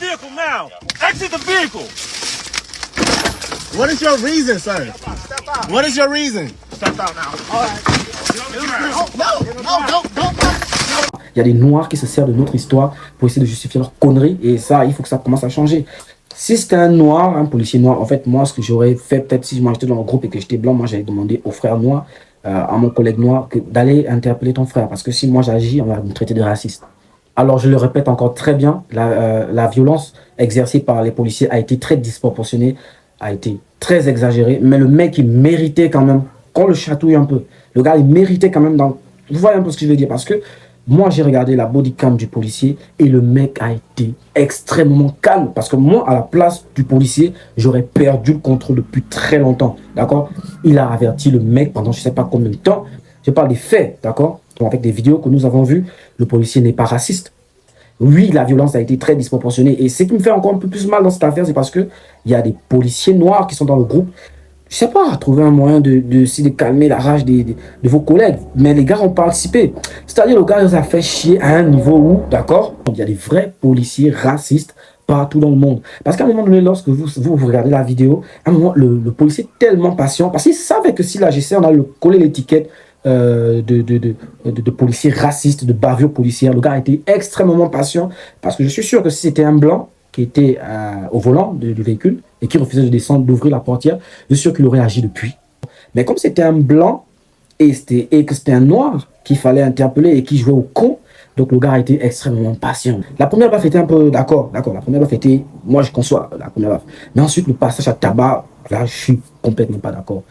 vehicle now. Exit the vehicle. What is your reason, sir? Step out. What is your reason? Step out now. All right. No. Il y a des Noirs qui se servent de notre histoire pour essayer de justifier leurs conneries. Et ça, il faut que ça commence à changer. Si c'était un Noir, un policier noir, en fait, moi, ce que j'aurais fait, peut-être si moi j'étais dans le groupe et que j'étais blanc, moi j'avais demandé au frère noir, à mon collègue noir, d'aller interpeller ton frère. Parce que si moi j'agis, on va me traiter de raciste. Alors, je le répète encore très bien, la violence exercée par les policiers a été très disproportionnée, a été très exagérée. Mais le mec, il méritait quand même qu'on le chatouille un peu. Le gars, il méritait quand même dans... Vous voyez un peu ce que je veux dire? Parce que moi, j'ai regardé la body cam du policier et le mec a été extrêmement calme. Parce que moi, à la place du policier, j'aurais perdu le contrôle depuis très longtemps. D'accord? Il a averti le mec pendant je ne sais pas combien de temps. Je parle des faits, d'accord? Avec des vidéos que nous avons vues, le policier n'est pas raciste. Oui, la violence a été très disproportionnée. Et ce qui me fait encore un peu plus mal dans cette affaire, c'est parce qu'il y a des policiers noirs qui sont dans le groupe. Je sais pas, trouver un moyen de calmer la rage de vos collègues. Mais les gars ont participé. C'est-à-dire, le gars les a fait chier à un niveau où, d'accord, il y a des vrais policiers racistes partout dans le monde. Parce qu'à un moment donné, lorsque vous regardez la vidéo, à un moment, le policier est tellement patient. Parce qu'il savait que si la GC, on a collé l'étiquette de policiers racistes, de bavure policière, le gars a été extrêmement patient. Parce que je suis sûr que si c'était un blanc qui était au volant du véhicule et qui refusait de descendre, d'ouvrir la portière, je suis sûr qu'il aurait agi depuis. Mais comme c'était un blanc et que c'était un noir qu'il fallait interpeller et qui jouait au con, donc le gars a été extrêmement patient. La première baffe était un peu d'accord, la première baffe était, moi je conçois la première baffe. Mais ensuite le passage à tabac, là je suis complètement pas d'accord.